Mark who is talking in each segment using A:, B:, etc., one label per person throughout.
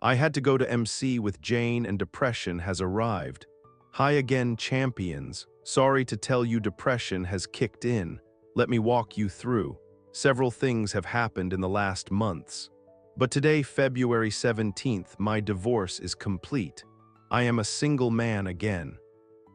A: I had to go to MC with Jane and depression has arrived. Hi again, champions. Sorry to tell you depression has kicked in. Let me walk you through. Several things have happened in the last months. But today, February 17th, my divorce is complete. I am a single man again.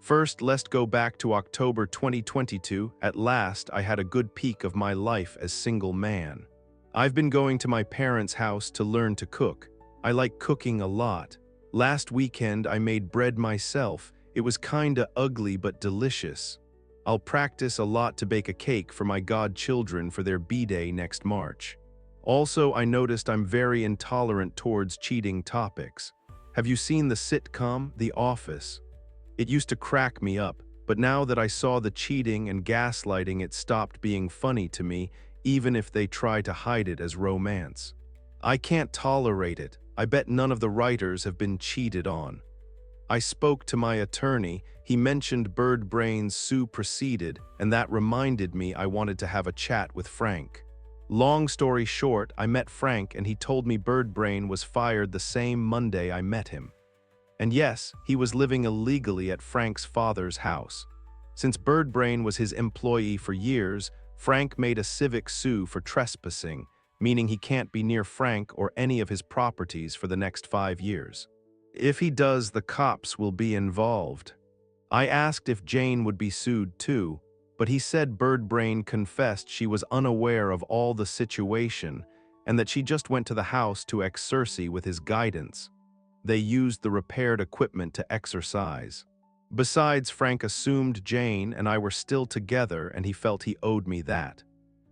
A: First, let's go back to October 2022. At last, I had a good peek of my life as single man. I've been going to my parents' house to learn to cook. I like cooking a lot. Last weekend, I made bread myself. It was kinda ugly but delicious. I'll practice a lot to bake a cake for my godchildren for their B-Day next March. Also, I noticed I'm very intolerant towards cheating topics. Have you seen the sitcom, The Office? It used to crack me up, but now that I saw the cheating and gaslighting, it stopped being funny to me, even if they try to hide it as romance. I can't tolerate it. I bet none of the writers have been cheated on. I spoke to my attorney. He mentioned Bird Brain's Sue proceeded, and that reminded me I wanted to have a chat with Frank. Long story short, I met Frank and he told me Bird Brain was fired the same Monday I met him. And yes, he was living illegally at Frank's father's house. Since Bird Brain was his employee for years, Frank made a civic sue for trespassing, meaning he can't be near Frank or any of his properties for the next 5 years. If he does, the cops will be involved. I asked if Jane would be sued too, but he said Bird Brain confessed she was unaware of all the situation and that she just went to the house to exercise with his guidance. They used the repaired equipment to exercise. Besides, Frank assumed Jane and I were still together and he felt he owed me that.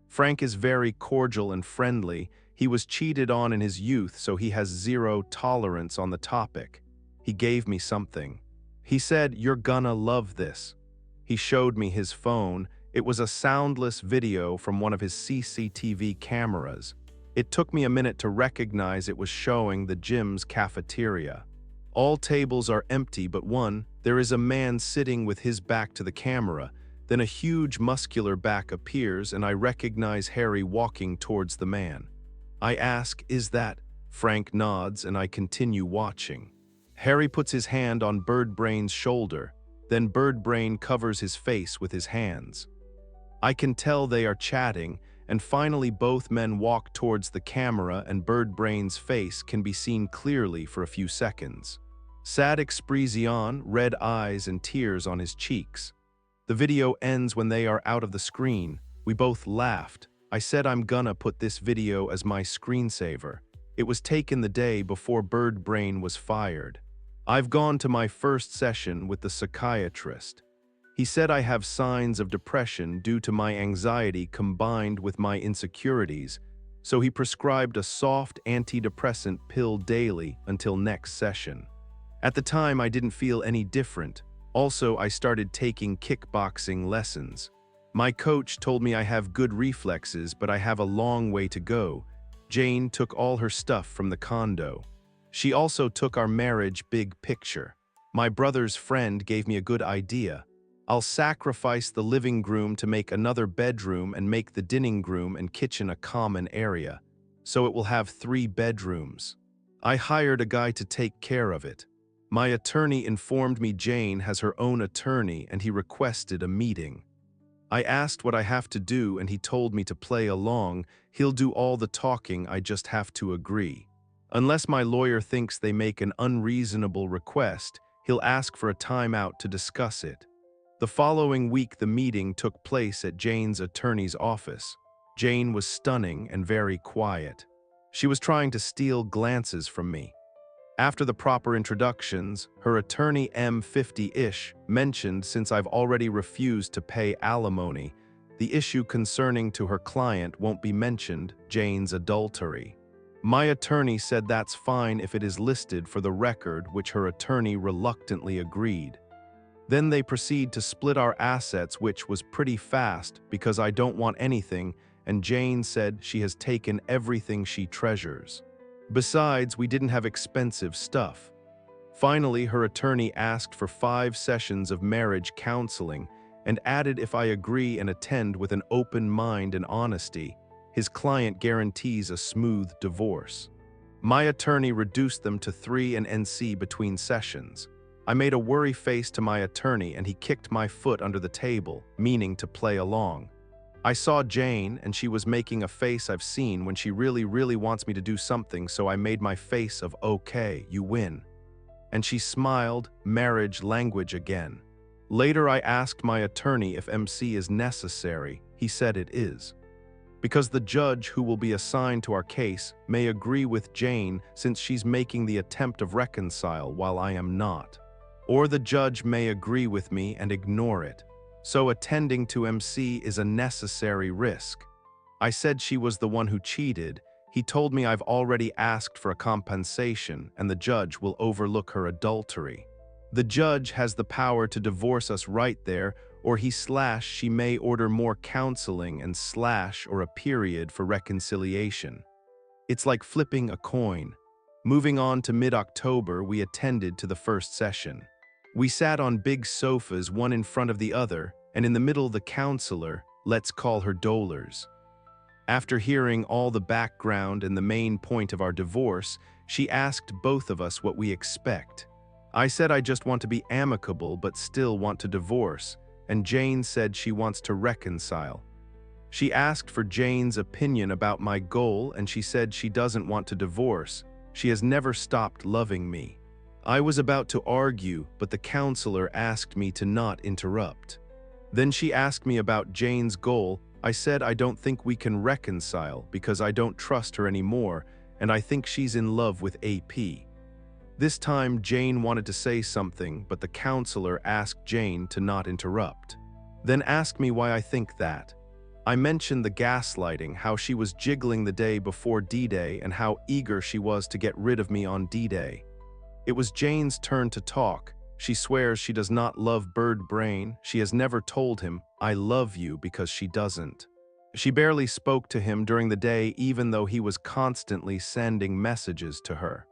A: Frank is very cordial and friendly. He was cheated on in his youth, so he has zero tolerance on the topic. He gave me something. He said, "You're gonna love this." He showed me his phone. It was a soundless video from one of his CCTV cameras. It took me a minute to recognize it was showing the gym's cafeteria. All tables are empty but one. There is a man sitting with his back to the camera. Then a huge muscular back appears and I recognize Harry walking towards the man. I ask, "Is that?" Frank nods and I continue watching. Harry puts his hand on Bird Brain's shoulder, then Bird Brain covers his face with his hands. I can tell they are chatting, and finally both men walk towards the camera and Bird Brain's face can be seen clearly for a few seconds. Sad expression, red eyes and tears on his cheeks. The video ends when they are out of the screen. We both laughed. I said I'm gonna put this video as my screensaver. It was taken the day before Bird Brain was fired. I've gone to my first session with the psychiatrist. He said I have signs of depression due to my anxiety combined with my insecurities, so he prescribed a soft antidepressant pill daily until next session. At the time, I didn't feel any different. Also, I started taking kickboxing lessons. My coach told me I have good reflexes, but I have a long way to go. Jane took all her stuff from the condo. She also took our marriage big picture. My brother's friend gave me a good idea. I'll sacrifice the living room to make another bedroom and make the dining room and kitchen a common area, so it will have 3 bedrooms. I hired a guy to take care of it. My attorney informed me Jane has her own attorney and he requested a meeting. I asked what I have to do and he told me to play along. He'll do all the talking, I just have to agree. Unless my lawyer thinks they make an unreasonable request, he'll ask for a timeout to discuss it. The following week, the meeting took place at Jane's attorney's office. Jane was stunning and very quiet. She was trying to steal glances from me. After the proper introductions, her attorney M50-ish mentioned since I've already refused to pay alimony, the issue concerning to her client won't be mentioned, Jane's adultery. My attorney said that's fine if it is listed for the record, which her attorney reluctantly agreed. Then they proceed to split our assets, which was pretty fast because I don't want anything, and Jane said she has taken everything she treasures. Besides, we didn't have expensive stuff. Finally, her attorney asked for 5 sessions of marriage counseling and added if I agree and attend with an open mind and honesty, his client guarantees a smooth divorce. My attorney reduced them to 3 and NC between sessions. I made a worry face to my attorney and he kicked my foot under the table, meaning to play along. I saw Jane and she was making a face I've seen when she really wants me to do something, so I made my face of okay, you win. And she smiled, marriage language again. Later I asked my attorney if MC is necessary. He said it is. Because the judge who will be assigned to our case may agree with Jane since she's making the attempt of reconcile while I am not. Or the judge may agree with me and ignore it. So attending to MC is a necessary risk. I said she was the one who cheated. He told me I've already asked for a compensation and the judge will overlook her adultery. The judge has the power to divorce us right there, or she may order more counseling and or a period for reconciliation. It's like flipping a coin. Moving on to mid-October, we attended to the first session. We sat on big sofas, one in front of the other, and in the middle the counselor, let's call her Dolers. After hearing all the background and the main point of our divorce, she asked both of us what we expect. I said I just want to be amicable but still want to divorce, and Jane said she wants to reconcile. She asked for Jane's opinion about my goal and she said she doesn't want to divorce. She has never stopped loving me. I was about to argue, but the counselor asked me to not interrupt. Then she asked me about Jane's goal. I said I don't think we can reconcile because I don't trust her anymore and I think she's in love with AP. This time Jane wanted to say something, but the counselor asked Jane to not interrupt. Then asked me why I think that. I mentioned the gaslighting, how she was jiggling the day before D-Day and how eager she was to get rid of me on D-Day. It was Jane's turn to talk. She swears she does not love Bird Brain. She has never told him, I love you, because she doesn't. She barely spoke to him during the day even though he was constantly sending messages to her.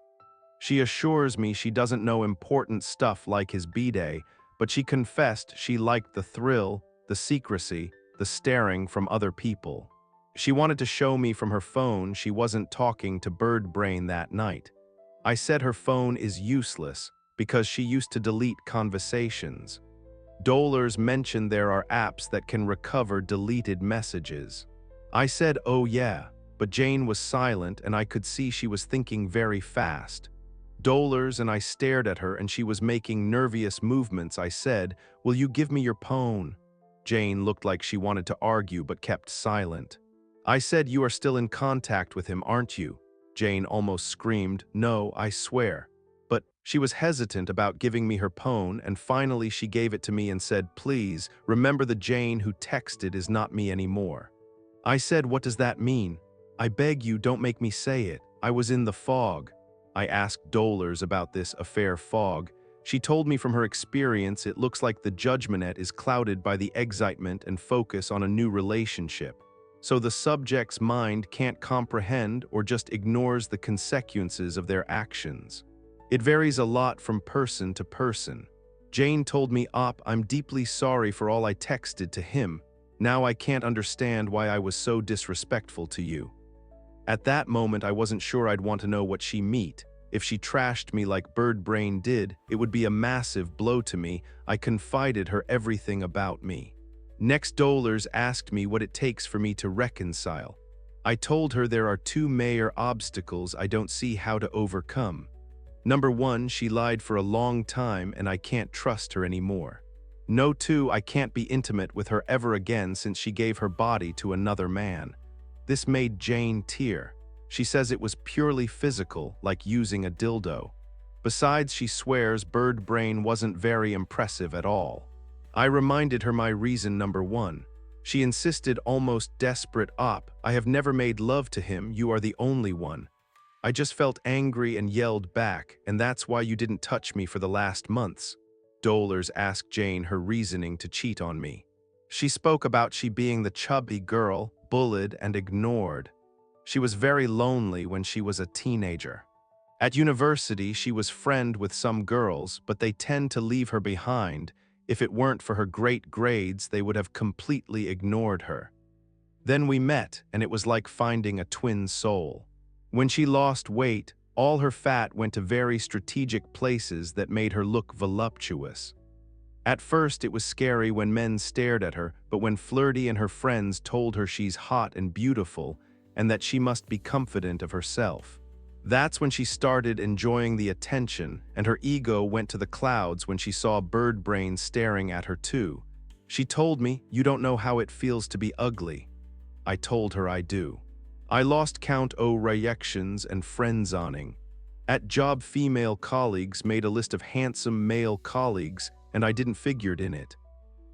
A: She assures me she doesn't know important stuff like his B-Day, but she confessed she liked the thrill, the secrecy, the staring from other people. She wanted to show me from her phone she wasn't talking to Bird Brain that night. I said her phone is useless because she used to delete conversations. Dolers mentioned there are apps that can recover deleted messages. I said, oh yeah, but Jane was silent and I could see she was thinking very fast. Dolers and I stared at her and she was making nervous movements. I said, will you give me your phone? Jane looked like she wanted to argue but kept silent. I said, you are still in contact with him, aren't you? Jane almost screamed, no, I swear. But she was hesitant about giving me her phone and finally she gave it to me and said, please, remember the Jane who texted is not me anymore. I said, what does that mean? I beg you, don't make me say it. I was in the fog. I asked Dolers about this affair fog. She told me from her experience it looks like the judgment is clouded by the excitement and focus on a new relationship. So the subject's mind can't comprehend or just ignores the consequences of their actions. It varies a lot from person to person. Jane told me, I'm deeply sorry for all I texted to him. Now I can't understand why I was so disrespectful to you. At that moment, I wasn't sure I'd want to know what she meant. If she trashed me like Bird Brain did, it would be a massive blow to me. I confided her everything about me. Next, Dolers asked me what it takes for me to reconcile. I told her there are 2 major obstacles I don't see how to overcome. Number 1, she lied for a long time and I can't trust her anymore. No, 2, I can't be intimate with her ever again since she gave her body to another man. This made Jane tear. She says it was purely physical, like using a dildo. Besides, she swears Bird Brain wasn't very impressive at all. I reminded her my reason number 1. She insisted, almost desperate, I have never made love to him, you are the only one. I just felt angry and yelled back, and that's why you didn't touch me for the last months. Dolers asked Jane her reasoning to cheat on me. She spoke about she being the chubby girl, bullied and ignored. She was very lonely when she was a teenager. At university, she was friend with some girls, but they tend to leave her behind. If it weren't for her great grades, they would have completely ignored her. Then we met, and it was like finding a twin soul. When she lost weight, All her fat went to very strategic places that made her look voluptuous. At first, it was scary when men stared at her, but when Flirty and her friends told her she's hot and beautiful and that she must be confident of herself. That's when she started enjoying the attention, and her ego went to the clouds when she saw Bird Brain staring at her too. She told me, "You don't know how it feels to be ugly." I told her I do. I lost count o' reactions and friendzoning. At job, female colleagues made a list of handsome male colleagues, and I didn't figured in it.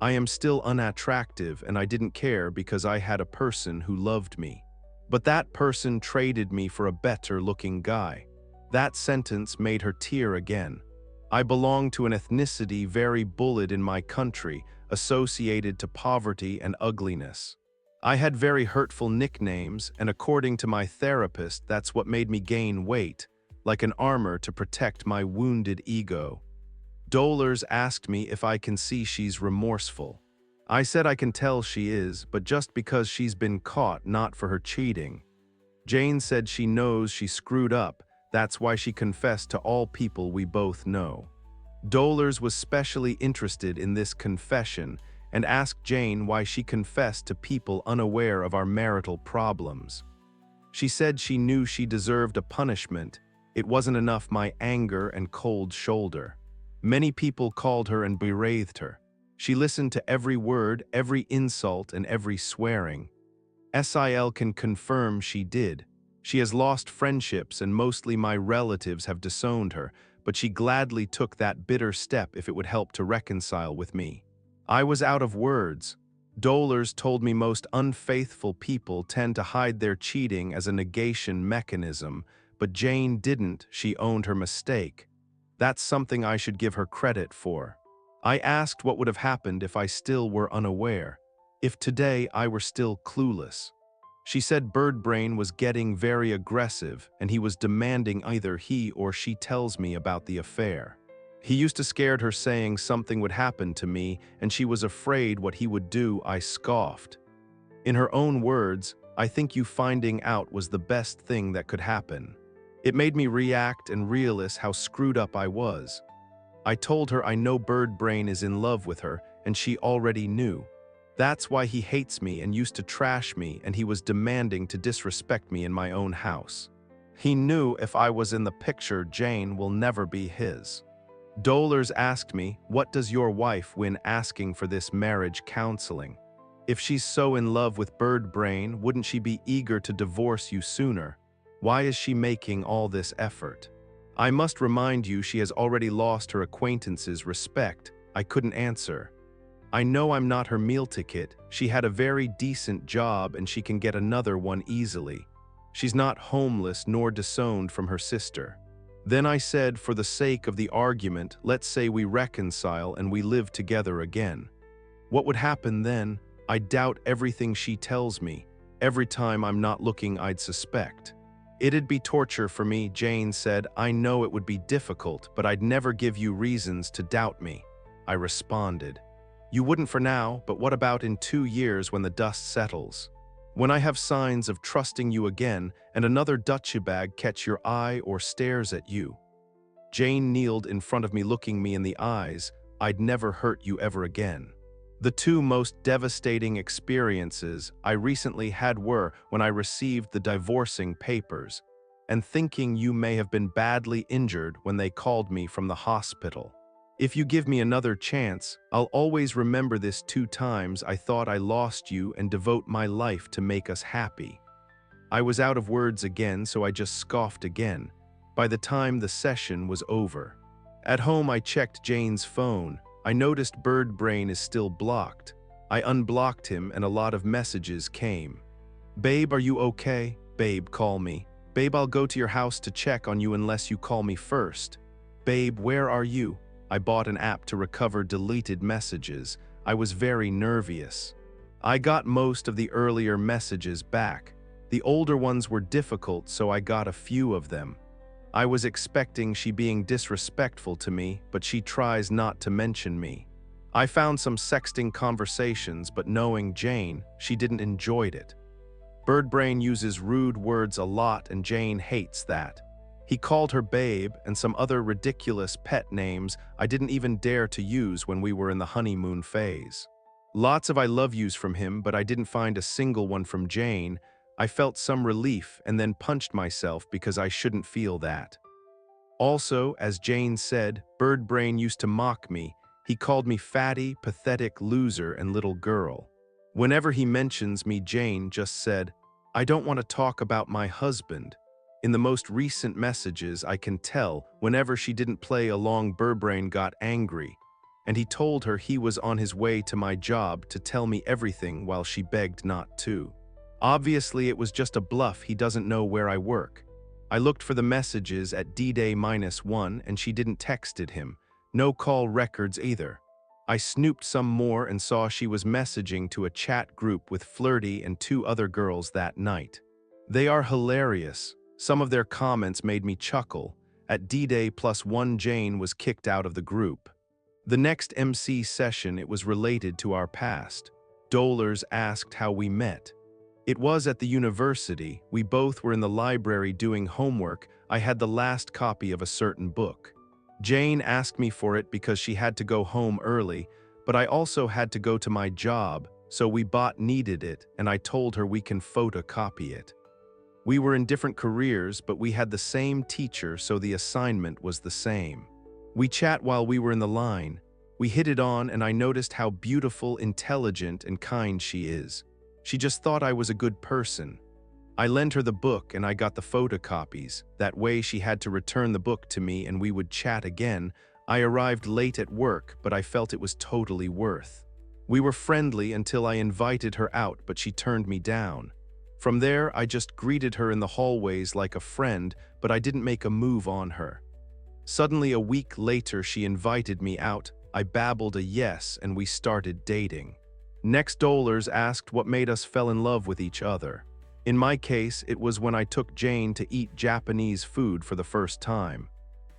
A: I am still unattractive, and I didn't care because I had a person who loved me. But that person traded me for a better-looking guy. That sentence made her tear again. I belong to an ethnicity very bullied in my country, associated to poverty and ugliness. I had very hurtful nicknames, and according to my therapist, that's what made me gain weight, like an armor to protect my wounded ego. Dolers asked me if I can see she's remorseful. I said I can tell she is, but just because she's been caught, not for her cheating. Jane said she knows she screwed up, that's why she confessed to all people we both know. Dolers was specially interested in this confession and asked Jane why she confessed to people unaware of our marital problems. She said she knew she deserved a punishment. It wasn't enough my anger and cold shoulder. Many people called her and breathed her. She listened to every word, every insult, and every swearing. SIL can confirm she did. She has lost friendships, and mostly my relatives have disowned her, but she gladly took that bitter step if it would help to reconcile with me. I was out of words. Dolers told me most unfaithful people tend to hide their cheating as a negation mechanism, but Jane didn't. She owned her mistake. That's something I should give her credit for. I asked what would have happened if I still were unaware, if today I were still clueless. She said Bird Brain was getting very aggressive and he was demanding either he or she tells me about the affair. He used to scared her saying something would happen to me and she was afraid what he would do. I scoffed. In her own words, "I think you finding out was the best thing that could happen." It made me react and realize how screwed up I was. I told her I know Bird Brain is in love with her and she already knew. That's why he hates me and used to trash me, and he was demanding to disrespect me in my own house. He knew if I was in the picture, Jane will never be his. Dolers asked me, "What does your wife win asking for this marriage counseling? If she's so in love with Bird Brain, wouldn't she be eager to divorce you sooner? Why is she making all this effort?" I must remind you she has already lost her acquaintances' respect. I couldn't answer. I know I'm not her meal ticket. She had a very decent job and she can get another one easily. She's not homeless nor disowned from her sister. Then I said, for the sake of the argument, let's say we reconcile and we live together again. What would happen then? I doubt everything she tells me. Every time I'm not looking, I'd suspect. It'd be torture for me, Jane said. I know it would be difficult, but I'd never give you reasons to doubt me. I responded. You wouldn't for now, but what about in 2 years when the dust settles? When I have signs of trusting you again and another Dutchie bag catch your eye or stares at you? Jane kneeled in front of me looking me in the eyes. I'd never hurt you ever again. The 2 most devastating experiences I recently had were when I received the divorcing papers and thinking you may have been badly injured when they called me from the hospital. If you give me another chance, I'll always remember this 2 times I thought I lost you and devote my life to make us happy. I was out of words again, so I just scoffed again. By the time the session was over. At home, I checked Jane's phone. I noticed Bird Brain is still blocked. I unblocked him and a lot of messages came. Babe, are you okay? Babe, call me. Babe, I'll go to your house to check on you unless you call me first. Babe, where are you? I bought an app to recover deleted messages. I was very nervous. I got most of the earlier messages back. The older ones were difficult, so I got a few of them. I was expecting she being disrespectful to me, but she tries not to mention me. I found some sexting conversations, but knowing Jane, she didn't enjoy it. Bird Brain uses rude words a lot and Jane hates that. He called her babe and some other ridiculous pet names I didn't even dare to use when we were in the honeymoon phase. Lots of I love yous from him, but I didn't find a single one from Jane. I felt some relief and then punched myself because I shouldn't feel that. Also, as Jane said, Birdbrain used to mock me. He called me fatty, pathetic loser and little girl. Whenever he mentions me, Jane just said, "I don't want to talk about my husband." In the most recent messages, I can tell whenever she didn't play along, Birdbrain got angry, and he told her he was on his way to my job to tell me everything while she begged not to. Obviously, it was just a bluff. He doesn't know where I work. I looked for the messages at D-Day-1 and she didn't texted him. No call records either. I snooped some more and saw she was messaging to a chat group with Flirty and 2 other girls that night. They are hilarious. Some of their comments made me chuckle. At D-Day+1, Jane was kicked out of the group. The next MC session, it was related to our past. Dolers asked how we met. It was at the university. We both were in the library doing homework. I had the last copy of a certain book. Jane asked me for it because she had to go home early, but I also had to go to my job, so we needed it, and I told her we can photocopy it. We were in different careers, but we had the same teacher, so the assignment was the same. We chat while we were in the line. We hit it on, and I noticed how beautiful, intelligent, and kind she is. She just thought I was a good person. I lent her the book and I got the photocopies. That way she had to return the book to me and we would chat again. I arrived late at work, but I felt it was totally worth. We were friendly until I invited her out, but she turned me down. From there, I just greeted her in the hallways like a friend, but I didn't make a move on her. Suddenly, a week later, she invited me out. I babbled a yes and we started dating. Next, Dolers asked what made us fell in love with each other. In my case, it was when I took Jane to eat Japanese food for the first time.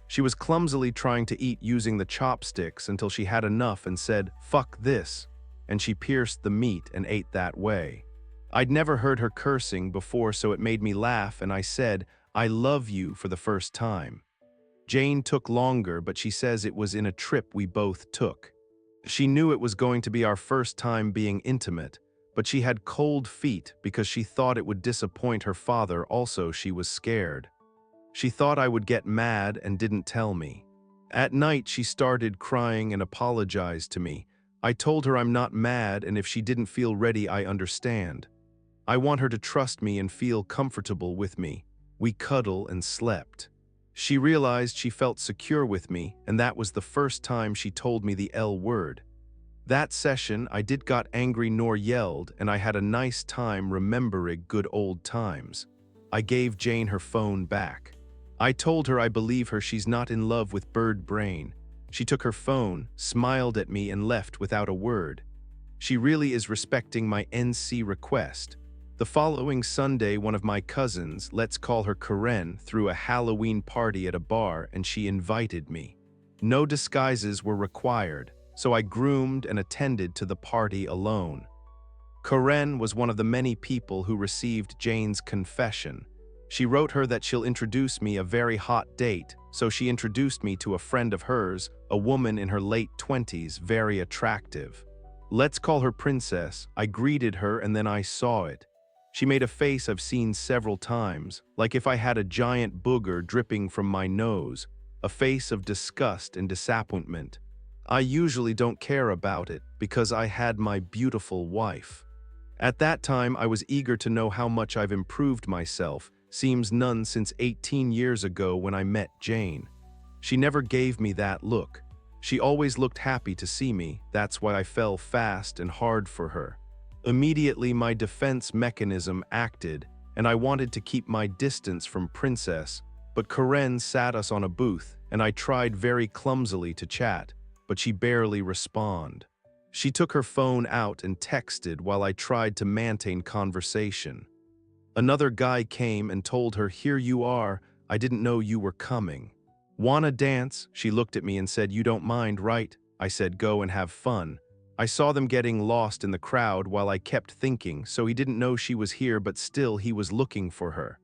A: She was clumsily trying to eat using the chopsticks until she had enough and said, "Fuck this," and she pierced the meat and ate that way. I'd never heard her cursing before, so it made me laugh, and I said, "I love you," for the first time. Jane took longer, but she says it was in a trip we both took. She knew it was going to be our first time being intimate, but she had cold feet because she thought it would disappoint her father. Also, she was scared. She thought I would get mad and didn't tell me. At night, she started crying and apologized to me. I told her I'm not mad, and if she didn't feel ready, I understand. I want her to trust me and feel comfortable with me. We cuddle and slept. She realized she felt secure with me, and that was the first time she told me the L word. That session, I did got angry nor yelled, and I had a nice time remembering good old times. I gave Jane her phone back. I told her I believe her, she's not in love with Birdbrain. She took her phone, smiled at me, and left without a word. She really is respecting my NC request. The following Sunday, one of my cousins, let's call her Karen, threw a Halloween party at a bar and she invited me. No disguises were required, so I groomed and attended to the party alone. Karen was one of the many people who received Jane's confession. She wrote her that she'll introduce me a very hot date, so she introduced me to a friend of hers, a woman in her late 20s, very attractive. Let's call her Princess. I greeted her and then I saw it. She made a face I've seen several times, like if I had a giant booger dripping from my nose, a face of disgust and disappointment. I usually don't care about it because I had my beautiful wife. At that time, I was eager to know how much I've improved myself. Seems none since 18 years ago when I met Jane. She never gave me that look. She always looked happy to see me. That's why I fell fast and hard for her. Immediately, my defense mechanism acted, and I wanted to keep my distance from Princess, but Karen sat us on a booth, and I tried very clumsily to chat, but she barely responded. She took her phone out and texted while I tried to maintain conversation. Another guy came and told her, "Here you are, I didn't know you were coming." "Wanna dance?" She looked at me and said, "You don't mind, right?" I said, "Go and have fun." I saw them getting lost in the crowd while I kept thinking, so he didn't know she was here, but still he was looking for her.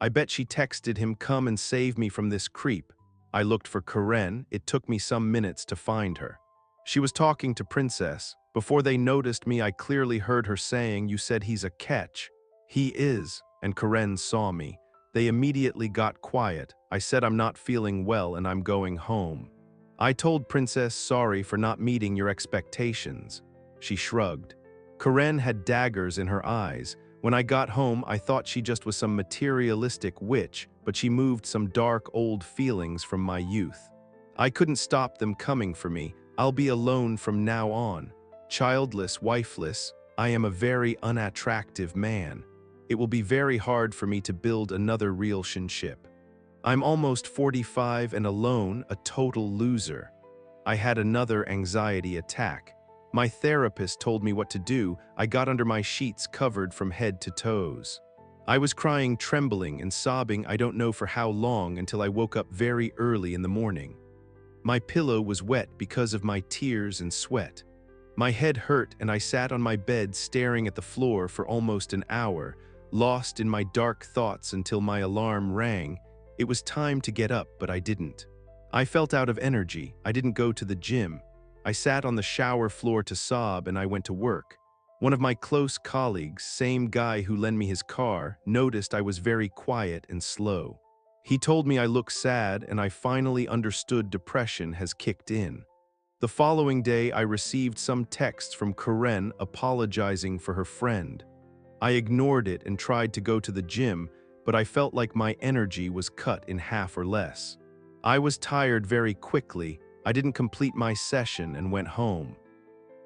A: I bet she texted him, "Come and save me from this creep." I looked for Karen. It took me some minutes to find her. She was talking to Princess. Before they noticed me, I clearly heard her saying, "You said he's a catch." "He is," and Karen saw me. They immediately got quiet. I said I'm not feeling well and I'm going home. I told Princess sorry for not meeting your expectations. She shrugged. Karen had daggers in her eyes. When I got home, I thought she just was some materialistic witch, but she moved some dark old feelings from my youth. I couldn't stop them coming for me. I'll be alone from now on. Childless, wifeless, I am a very unattractive man. It will be very hard for me to build another relationship. I'm almost 45 and alone, a total loser. I had another anxiety attack. My therapist told me what to do. I got under my sheets covered from head to toes. I was crying, trembling, and sobbing I don't know for how long until I woke up very early in the morning. My pillow was wet because of my tears and sweat. My head hurt and I sat on my bed staring at the floor for almost an hour, lost in my dark thoughts until my alarm rang. It was time to get up, but I didn't. I felt out of energy. I didn't go to the gym. I sat on the shower floor to sob and I went to work. One of my close colleagues, same guy who lent me his car, noticed I was very quiet and slow. He told me I look sad and I finally understood depression has kicked in. The following day, I received some texts from Karen apologizing for her friend. I ignored it and tried to go to the gym, but I felt like my energy was cut in half or less. I was tired very quickly. I didn't complete my session and went home.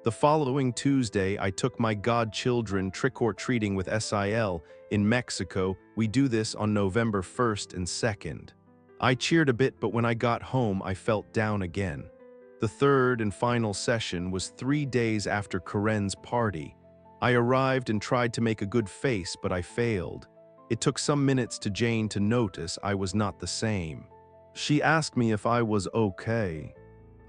A: The following Tuesday, I took my godchildren trick-or-treating with SIL in Mexico. We do this on November 1st and 2nd. I cheered a bit, but when I got home, I felt down again. The third and final session was 3 days after Karen's party. I arrived and tried to make a good face, but I failed. It took some minutes to Jane to notice I was not the same. She asked me if I was okay.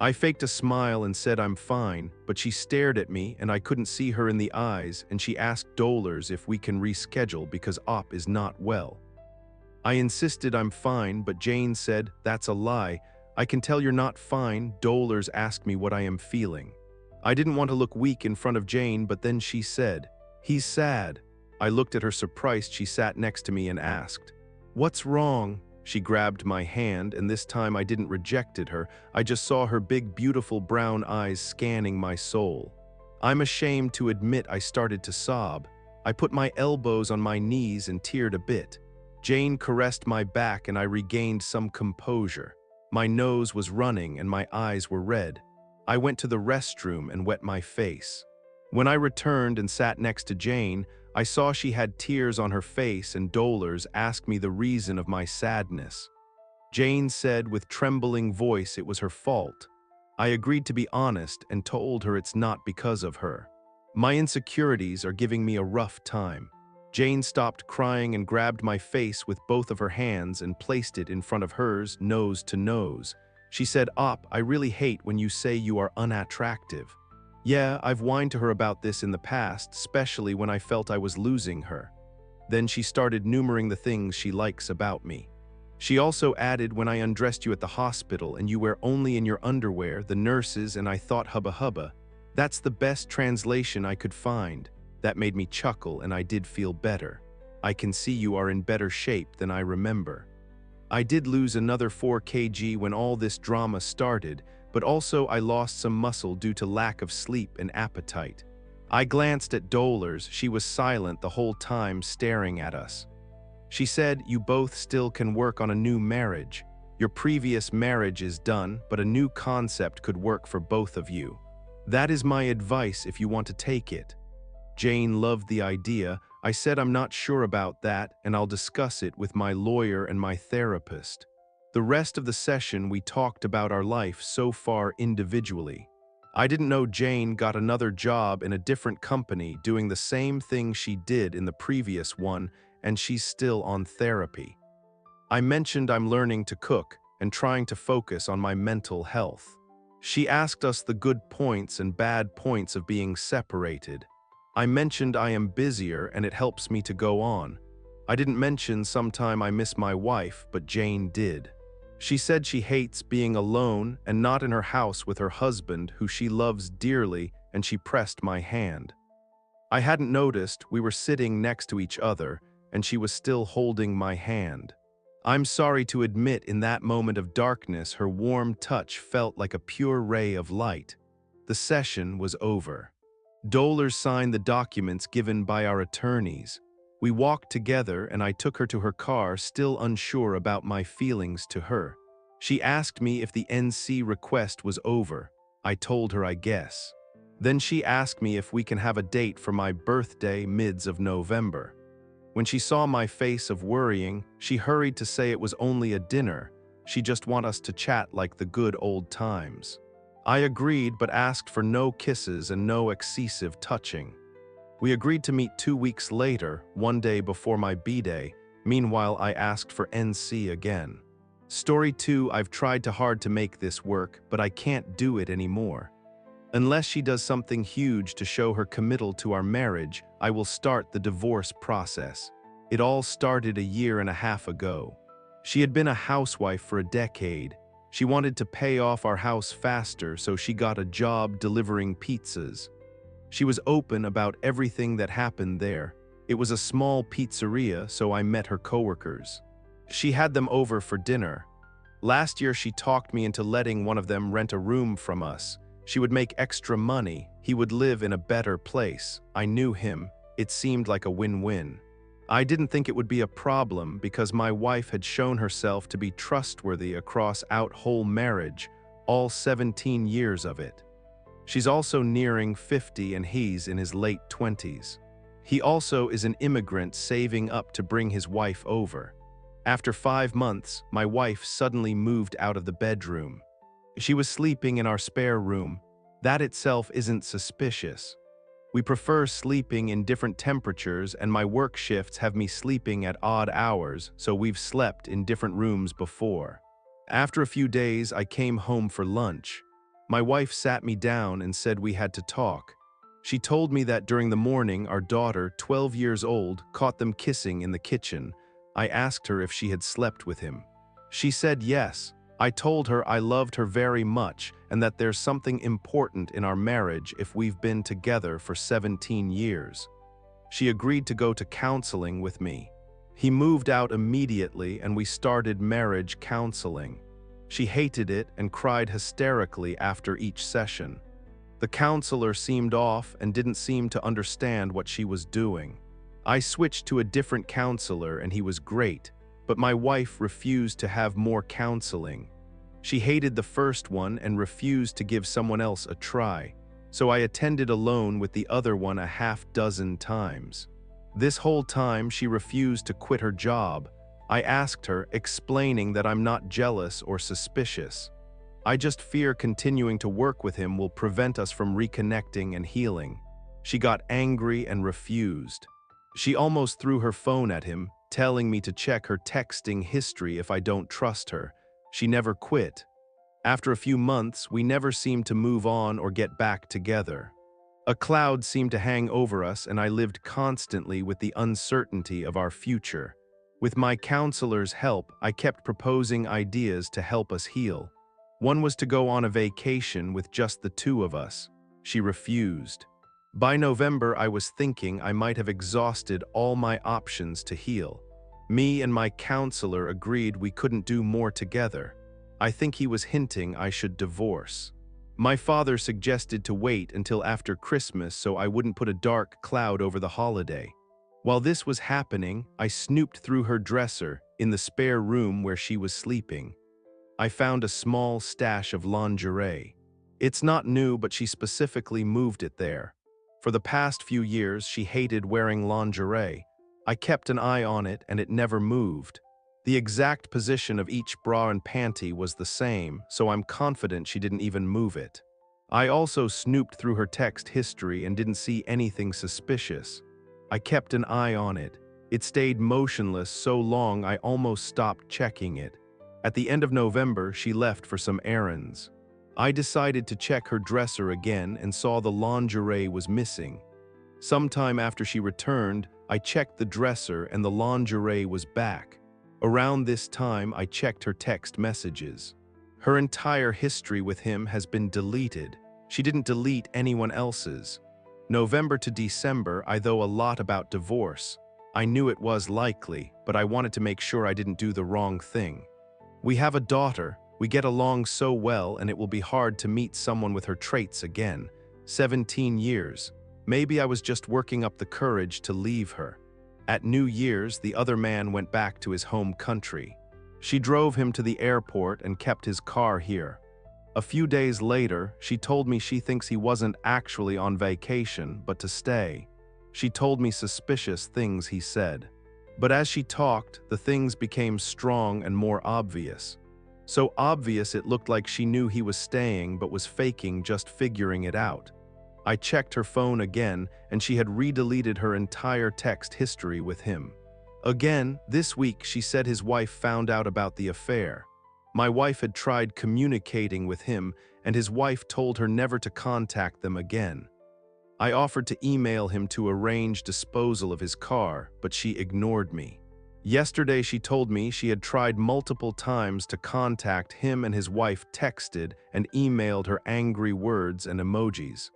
A: I faked a smile and said I'm fine, but she stared at me and I couldn't see her in the eyes, and she asked Dollars if we can reschedule because Op is not well. I insisted I'm fine, but Jane said, "That's a lie. I can tell you're not fine." Dollars asked me what I am feeling. I didn't want to look weak in front of Jane, but then she said, "He's sad." I looked at her surprised. She sat next to me and asked, "What's wrong?" She grabbed my hand, and this time I didn't rejected her. I just saw her big, beautiful brown eyes scanning my soul. I'm ashamed to admit I started to sob. I put my elbows on my knees and teared a bit. Jane caressed my back and I regained some composure. My nose was running and my eyes were red. I went to the restroom and wet my face. When I returned and sat next to Jane, I saw she had tears on her face, and Dollars asked me the reason of my sadness. Jane said with trembling voice it was her fault. I agreed to be honest and told her it's not because of her. My insecurities are giving me a rough time. Jane stopped crying and grabbed my face with both of her hands and placed it in front of hers, nose to nose. She said, "Op, I really hate when you say you are unattractive." Yeah, I've whined to her about this in the past, especially when I felt I was losing her. Then she started numbering the things she likes about me. She also added, "When I undressed you at the hospital and you were only in your underwear, the nurses and I thought hubba hubba." That's the best translation I could find. That made me chuckle and I did feel better. I can see you are in better shape than I remember. I did lose another 4 kg when all this drama started, but also I lost some muscle due to lack of sleep and appetite. I glanced at Dollars. She was silent the whole time, staring at us. She said, "You both still can work on a new marriage. Your previous marriage is done, but a new concept could work for both of you. That is my advice if you want to take it." Jane loved the idea. I said I'm not sure about that and I'll discuss it with my lawyer and my therapist. The rest of the session we talked about our life so far individually. I didn't know Jane got another job in a different company doing the same thing she did in the previous one, and she's still on therapy. I mentioned I'm learning to cook and trying to focus on my mental health. She asked us the good points and bad points of being separated. I mentioned I am busier and it helps me to go on. I didn't mention sometime I miss my wife, but Jane did. She said she hates being alone and not in her house with her husband, who she loves dearly, and she pressed my hand. I hadn't noticed we were sitting next to each other, and she was still holding my hand. I'm sorry to admit, in that moment of darkness, her warm touch felt like a pure ray of light. The session was over. Dollars signed the documents given by our attorneys. We walked together and I took her to her car, still unsure about my feelings to her. She asked me if the NC request was over. I told her I guess. Then she asked me if we can have a date for my birthday, mids of November. When she saw my face of worrying, she hurried to say it was only a dinner. She just want us to chat like the good old times. I agreed, but asked for no kisses and no excessive touching. We agreed to meet 2 weeks later, one day before my B-day. Meanwhile, I asked for NC again. Story 2, I've tried hard to make this work, but I can't do it anymore. Unless she does something huge to show her committal to our marriage, I will start the divorce process. It all started 1.5 years ago. She had been a housewife for a decade. She wanted to pay off our house faster, so she got a job delivering pizzas. She was open about everything that happened there. It was a small pizzeria, so I met her coworkers. She had them over for dinner. Last year, she talked me into letting one of them rent a room from us. She would make extra money. He would live in a better place. I knew him. It seemed like a win-win. I didn't think it would be a problem because my wife had shown herself to be trustworthy across our whole marriage, all 17 years of it. She's also nearing 50 and he's in his late 20s. He also is an immigrant saving up to bring his wife over. After 5 months, my wife suddenly moved out of the bedroom. She was sleeping in our spare room. That itself isn't suspicious. We prefer sleeping in different temperatures, and my work shifts have me sleeping at odd hours, so we've slept in different rooms before. After a few days, I came home for lunch. My wife sat me down and said we had to talk. She told me that during the morning, our daughter, 12 years old, caught them kissing in the kitchen. I asked her if she had slept with him. She said yes. I told her I loved her very much and that there's something important in our marriage if we've been together for 17 years. She agreed to go to counseling with me. He moved out immediately and we started marriage counseling. She hated it and cried hysterically after each session. The counselor seemed off and didn't seem to understand what she was doing. I switched to a different counselor and he was great, but my wife refused to have more counseling. She hated the first one and refused to give someone else a try, so I attended alone with the other one 6 times. This whole time she refused to quit her job. I asked her, explaining that I'm not jealous or suspicious. I just fear continuing to work with him will prevent us from reconnecting and healing. She got angry and refused. She almost threw her phone at him, telling me to check her texting history if I don't trust her. She never quit. After a few months, we never seemed to move on or get back together. A cloud seemed to hang over us and I lived constantly with the uncertainty of our future. With my counselor's help, I kept proposing ideas to help us heal. One was to go on a vacation with just the two of us. She refused. By November, I was thinking I might have exhausted all my options to heal. Me and my counselor agreed we couldn't do more together. I think he was hinting I should divorce. My father suggested to wait until after Christmas so I wouldn't put a dark cloud over the holiday. While this was happening, I snooped through her dresser in the spare room where she was sleeping. I found a small stash of lingerie. It's not new, but she specifically moved it there. For the past few years, she hated wearing lingerie. I kept an eye on it and it never moved. The exact position of each bra and panty was the same, so I'm confident she didn't even move it. I also snooped through her text history and didn't see anything suspicious. I kept an eye on it. It stayed motionless so long I almost stopped checking it. At the end of November, she left for some errands. I decided to check her dresser again and saw the lingerie was missing. Sometime after she returned, I checked the dresser and the lingerie was back. Around this time, I checked her text messages. Her entire history with him has been deleted. She didn't delete anyone else's. November to December, I know a lot about divorce. I knew it was likely, but I wanted to make sure I didn't do the wrong thing. We have a daughter, we get along so well, and it will be hard to meet someone with her traits again. 17 years. Maybe I was just working up the courage to leave her. At New Year's, the other man went back to his home country. She drove him to the airport and kept his car here. A few days later, she told me she thinks he wasn't actually on vacation, but to stay. She told me suspicious things he said. But as she talked, the things became strong and more obvious. So obvious it looked like she knew he was staying but was faking, just figuring it out. I checked her phone again, and she had redeleted her entire text history with him. Again, this week she said his wife found out about the affair. My wife had tried communicating with him, and his wife told her never to contact them again. I offered to email him to arrange disposal of his car, but she ignored me. Yesterday she told me she had tried multiple times to contact him, and his wife texted and emailed her angry words and emojis.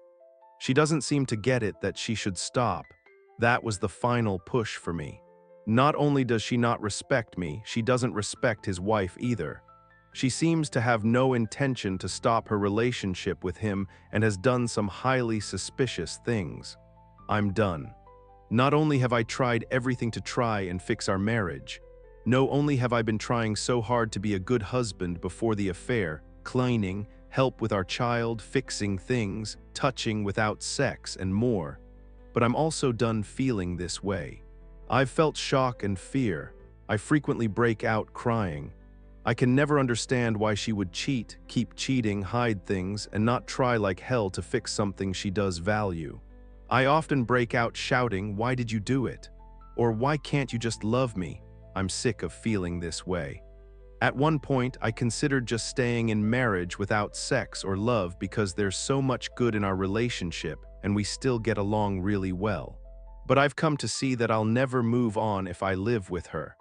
A: She doesn't seem to get it that she should stop. That was the final push for me. Not only does she not respect me, she doesn't respect his wife either. She seems to have no intention to stop her relationship with him and has done some highly suspicious things. I'm done. Not only have I tried everything to try and fix our marriage, not only have I been trying so hard to be a good husband before the affair, cleaning, help with our child, fixing things, touching without sex, and more, but I'm also done feeling this way. I've felt shock and fear. I frequently break out crying. I can never understand why she would cheat, keep cheating, hide things, and not try like hell to fix something she does value. I often break out shouting, "Why did you do it?" Or "Why can't you just love me?" I'm sick of feeling this way. At one point, I considered just staying in marriage without sex or love because there's so much good in our relationship and we still get along really well. But I've come to see that I'll never move on if I live with her.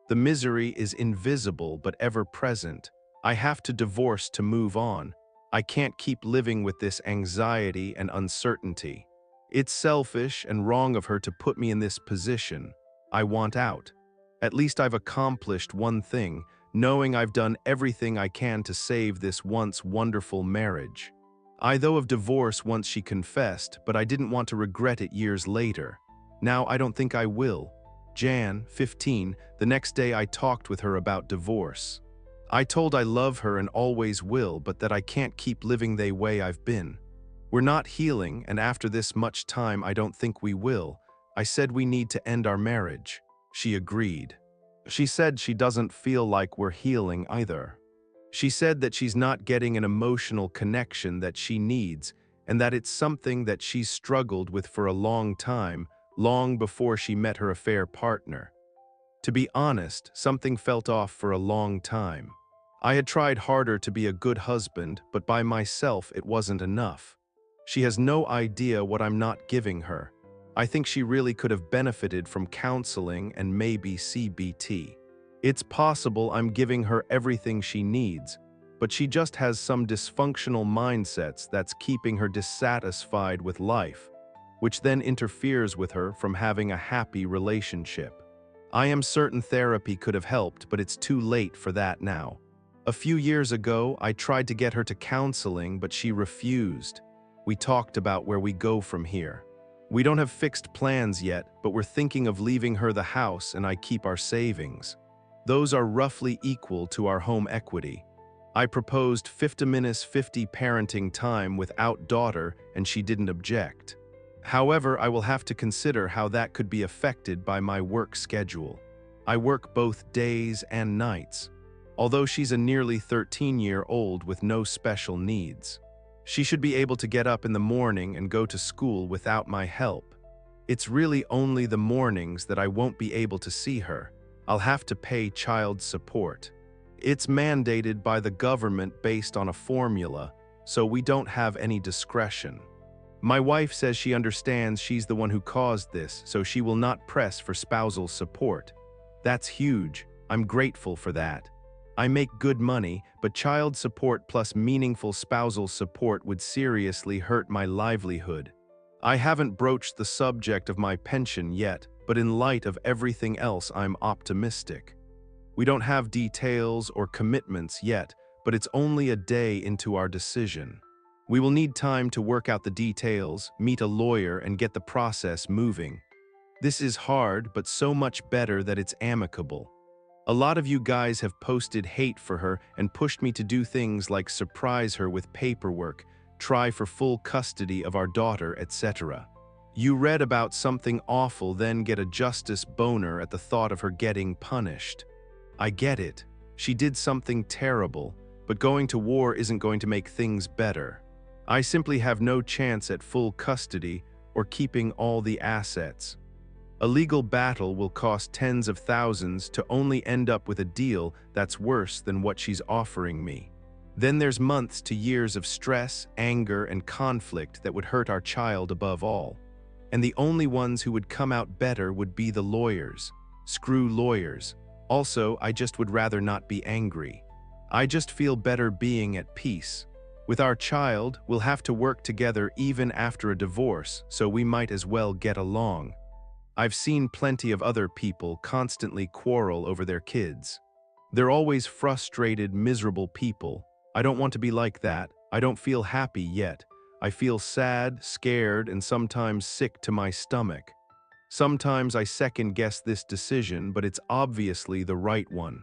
A: The misery is invisible but ever present. I have to divorce to move on. I can't keep living with this anxiety and uncertainty. It's selfish and wrong of her to put me in this position. I want out. At least I've accomplished one thing, knowing I've done everything I can to save this once wonderful marriage. I though of divorce once she confessed, but I didn't want to regret it years later. Now I don't think I will. Jan, 15, the next day I talked with her about divorce. I told I love her and always will, but that I can't keep living the way I've been. We're not healing, and after this much time I don't think we will. I said we need to end our marriage. She agreed. She said she doesn't feel like we're healing either. She said that she's not getting an emotional connection that she needs, and that it's something that she's struggled with for a long time, long before she met her affair partner. To be honest, something felt off for a long time. I had tried harder to be a good husband, but by myself it wasn't enough. She has no idea what I'm not giving her. I think she really could have benefited from counseling and maybe CBT. It's possible I'm giving her everything she needs, but she just has some dysfunctional mindsets that's keeping her dissatisfied with life, which then interferes with her from having a happy relationship. I am certain therapy could have helped, but it's too late for that now. A few years ago, I tried to get her to counseling, but she refused. We talked about where we go from here. We don't have fixed plans yet, but we're thinking of leaving her the house and I keep our savings. Those are roughly equal to our home equity. I proposed 50-50 parenting time without daughter and she didn't object. However, I will have to consider how that could be affected by my work schedule. I work both days and nights. Although she's a nearly 13-year-old with no special needs. She should be able to get up in the morning and go to school without my help. It's really only the mornings that I won't be able to see her. I'll have to pay child support. It's mandated by the government based on a formula, so we don't have any discretion. My wife says she understands she's the one who caused this, so she will not press for spousal support. That's huge. I'm grateful for that. I make good money, but child support plus meaningful spousal support would seriously hurt my livelihood. I haven't broached the subject of my pension yet, but in light of everything else, I'm optimistic. We don't have details or commitments yet, but it's only a day into our decision. We will need time to work out the details, meet a lawyer, and get the process moving. This is hard, but so much better that it's amicable. A lot of you guys have posted hate for her and pushed me to do things like surprise her with paperwork, try for full custody of our daughter, etc. You read about something awful, then get a justice boner at the thought of her getting punished. I get it. She did something terrible, but going to war isn't going to make things better. I simply have no chance at full custody or keeping all the assets. A legal battle will cost tens of thousands to only end up with a deal that's worse than what she's offering me. Then there's months to years of stress, anger, and conflict that would hurt our child above all. And the only ones who would come out better would be the lawyers. Screw lawyers. Also, I just would rather not be angry. I just feel better being at peace. With our child, we'll have to work together even after a divorce, so we might as well get along. I've seen plenty of other people constantly quarrel over their kids. They're always frustrated, miserable people. I don't want to be like that. I don't feel happy yet. I feel sad, scared, and sometimes sick to my stomach. Sometimes I second-guess this decision, but it's obviously the right one.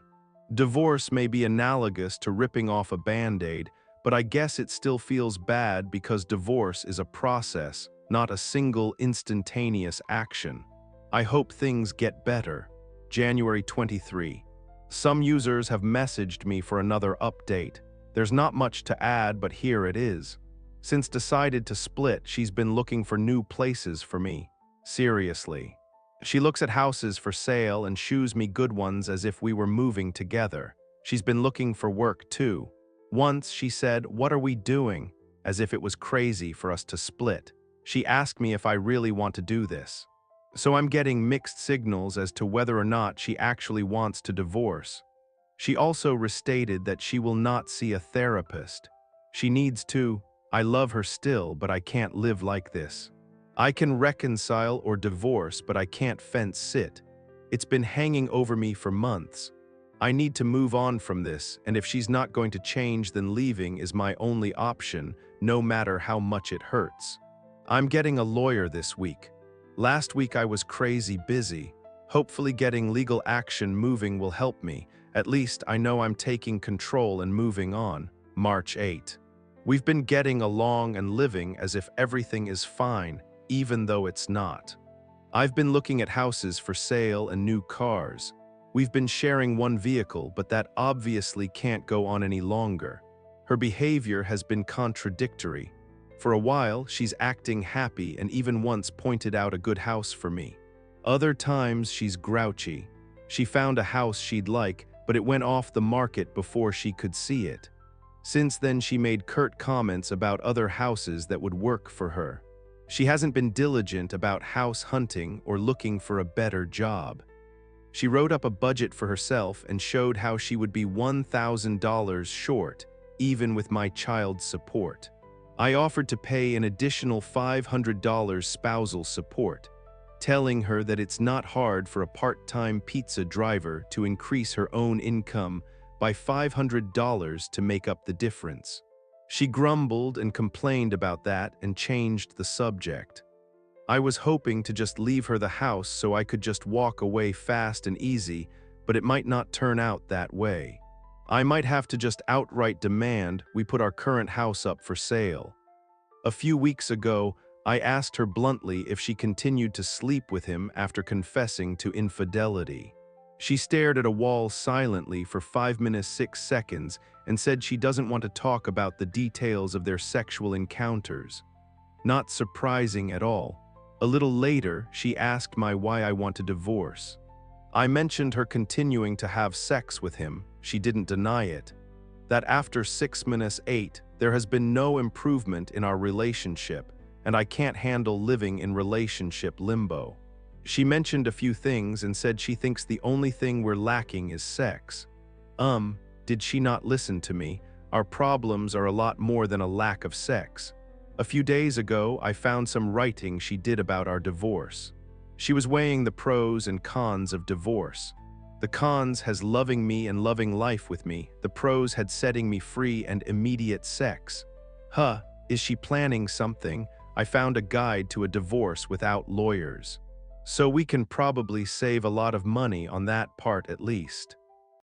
A: Divorce may be analogous to ripping off a Band-Aid, but I guess it still feels bad because divorce is a process, not a single instantaneous action. I hope things get better. January 23. Some users have messaged me for another update. There's not much to add, but here it is. Since decided to split, she's been looking for new places for me. Seriously. She looks at houses for sale and shoos me good ones as if we were moving together. She's been looking for work too. Once she said, "What are we doing?" as if it was crazy for us to split. She asked me if I really want to do this. So I'm getting mixed signals as to whether or not she actually wants to divorce. She also restated that she will not see a therapist. She needs to. I love her still, but I can't live like this. I can reconcile or divorce, but I can't fence sit. It's been hanging over me for months. I need to move on from this, and if she's not going to change, then leaving is my only option, no matter how much it hurts. I'm getting a lawyer this week. Last week I was crazy busy. Hopefully getting legal action moving will help me. At least I know I'm taking control and moving on. March 8. We've been getting along and living as if everything is fine, even though it's not. I've been looking at houses for sale and new cars. We've been sharing one vehicle, but that obviously can't go on any longer. Her behavior has been contradictory. For a while, she's acting happy and even once pointed out a good house for me. Other times, she's grouchy. She found a house she'd like, but it went off the market before she could see it. Since then, she made curt comments about other houses that would work for her. She hasn't been diligent about house hunting or looking for a better job. She wrote up a budget for herself and showed how she would be $1,000 short, even with my child's support. I offered to pay an additional $500 spousal support, telling her that it's not hard for a part-time pizza driver to increase her own income by $500 to make up the difference. She grumbled and complained about that and changed the subject. I was hoping to just leave her the house so I could just walk away fast and easy, but it might not turn out that way. I might have to just outright demand we put our current house up for sale. A few weeks ago, I asked her bluntly if she continued to sleep with him after confessing to infidelity. She stared at a wall silently for 5 minutes 6 seconds and said she doesn't want to talk about the details of their sexual encounters. Not surprising at all. A little later, she asked me why I want a divorce. I mentioned her continuing to have sex with him. She didn't deny it. That after 6 minutes 8, there has been no improvement in our relationship, and I can't handle living in relationship limbo. She mentioned a few things and said she thinks the only thing we're lacking is sex. Did she not listen to me? Our problems are a lot more than a lack of sex. A few days ago, I found some writing she did about our divorce. She was weighing the pros and cons of divorce. The cons has loving me and loving life with me. The pros had setting me free and immediate sex. Is she planning something? I found a guide to a divorce without lawyers. So we can probably save a lot of money on that part at least.